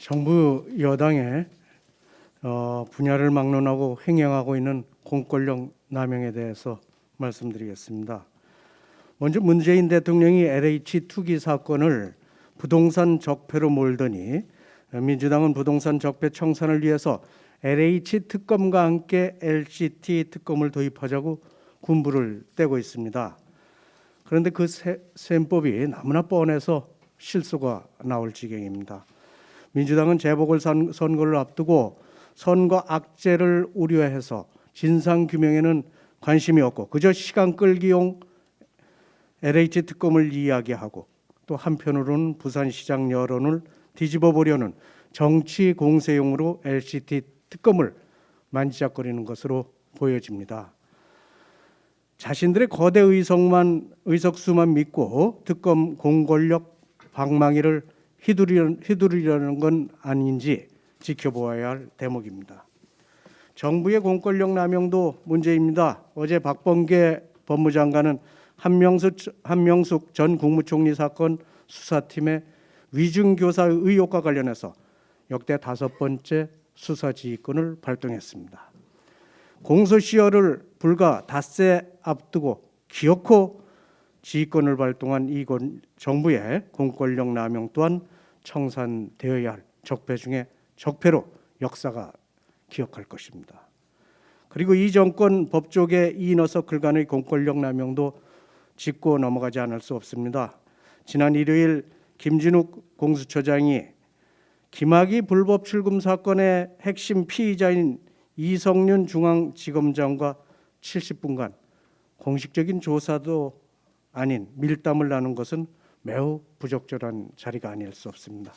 정부 여당의 분야를 막론하고 횡행하고 있는 공권력 남용에 대해서 말씀드리겠습니다. 먼저 문재인 대통령이 LH 투기 사건을 부동산 적폐로 몰더니 민주당은 부동산 적폐 청산을 위해서 LH 특검과 함께 LCT 특검을 도입하자고 군부를 떼고 있습니다. 그런데 그 셈법이 너무나 뻔해서 실수가 나올 지경입니다. 민주당은 재보궐선거를 앞두고 선거 악재를 우려해서 진상규명에는 관심이 없고 그저 시간 끌기용 LH 특검을 이야기하고 또 한편으로는 부산시장 여론을 뒤집어 보려는 정치 공세용으로 LCT 특검을 만지작거리는 것으로 보여집니다. 자신들의 거대 의석수만 믿고 특검 공권력 방망이를 휘두르려는 건 아닌지 지켜보아야 할 대목입니다. 정부의 공권력 남용도 문제입니다. 어제 박범계 법무장관은 한명숙 전 국무총리 사건 수사팀의 위중교사 의혹과 관련해서 역대 5번째 수사지휘권을 발동했습니다. 공소시효를 불과 닷새 앞두고 기어코 지휘권을 발동한 이 정부의 공권력 남용 또한 청산되어야 할 적폐 중에 적폐로 역사가 기억할 것입니다. 그리고 이 정권 법조계 이너서클 간의 공권력 남용도 짚고 넘어가지 않을 수 없습니다. 지난 일요일 김진욱 공수처장이 김학의 불법 출금 사건의 핵심 피의자인 이성윤 중앙지검장과 70분간 공식적인 조사도 아닌 밀담을 나눈 것은 매우 부적절한 자리가 아닐 수 없습니다.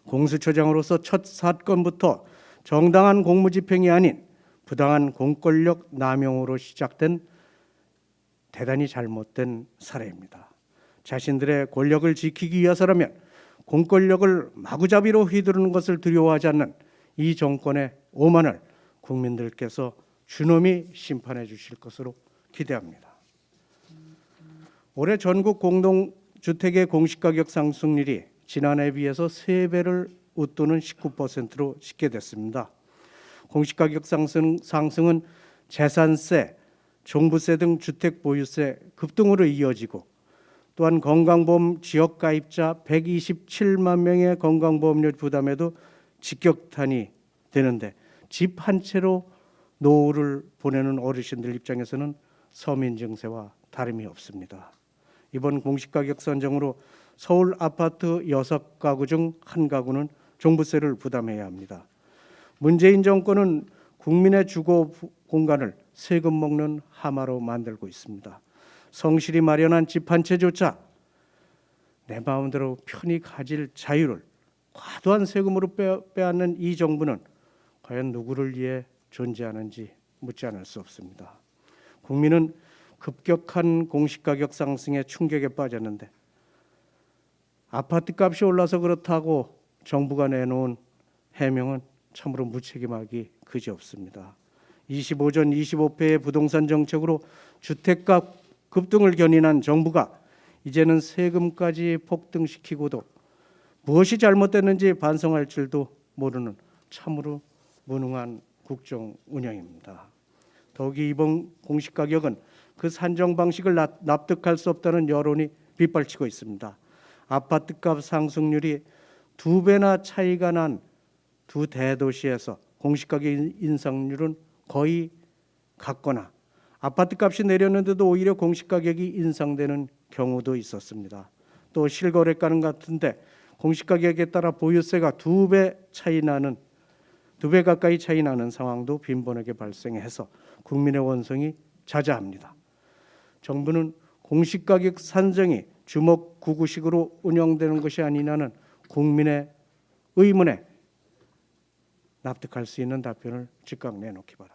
공수처장으로서 첫 사건부터 정당한 공무집행이 아닌 부당한 공권력 남용으로 시작된 대단히 잘못된 사례입니다. 자신들의 권력을 지키기 위해서라면 공권력을 마구잡이로 휘두르는 것을 두려워하지 않는 이 정권의 오만을 국민들께서 준엄히 심판해 주실 것으로 기대합니다. 올해 전국 공동주택의 공시가격 상승률이 지난해에 비해서 3배를 웃도는 19%로 집계됐습니다. 공시가격 상승은 재산세, 종부세 등 주택 보유세 급등으로 이어지고 또한 건강보험 지역가입자 127만 명의 건강보험료 부담에도 직격탄이 되는데 집 한 채로 노후를 보내는 어르신들 입장에서는 서민 증세와 다름이 없습니다. 이번 공시가격 선정으로 서울 아파트 6가구 중 1가구는 종부세를 부담해야 합니다. 문재인 정권은 국민의 주거 공간을 세금 먹는 하마로 만들고 있습니다. 성실히 마련한 집 한 채조차 내 마음대로 편히 가질 자유를 과도한 세금으로 빼앗는 이 정부는 과연 누구를 위해 존재하는지 묻지 않을 수 없습니다. 국민은 급격한 공시가격 상승에 충격에 빠졌는데 아파트값이 올라서 그렇다고 정부가 내놓은 해명은 참으로 무책임하기 그지없습니다. 25전 25패의 부동산 정책으로 주택값 급등을 견인한 정부가 이제는 세금까지 폭등시키고도 무엇이 잘못됐는지 반성할 줄도 모르는 참으로 무능한 국정 운영입니다. 더욱이 이번 공시가격은 그 산정 방식을 납득할 수 없다는 여론이 빗발치고 있습니다. 아파트값 상승률이 2배나 차이가 난 두 대도시에서 공시가격 인상률은 거의 같거나 아파트값이 내렸는데도 오히려 공시가격이 인상되는 경우도 있었습니다. 또 실거래가는 같은데 공시가격에 따라 보유세가 2배 가까이 차이 나는 상황도 빈번하게 발생해서 국민의 원성이 자자합니다. 정부는 공시가격 산정이 주먹구구식으로 운영되는 것이 아니냐는 국민의 의문에 납득할 수 있는 답변을 즉각 내놓기 바랍니다.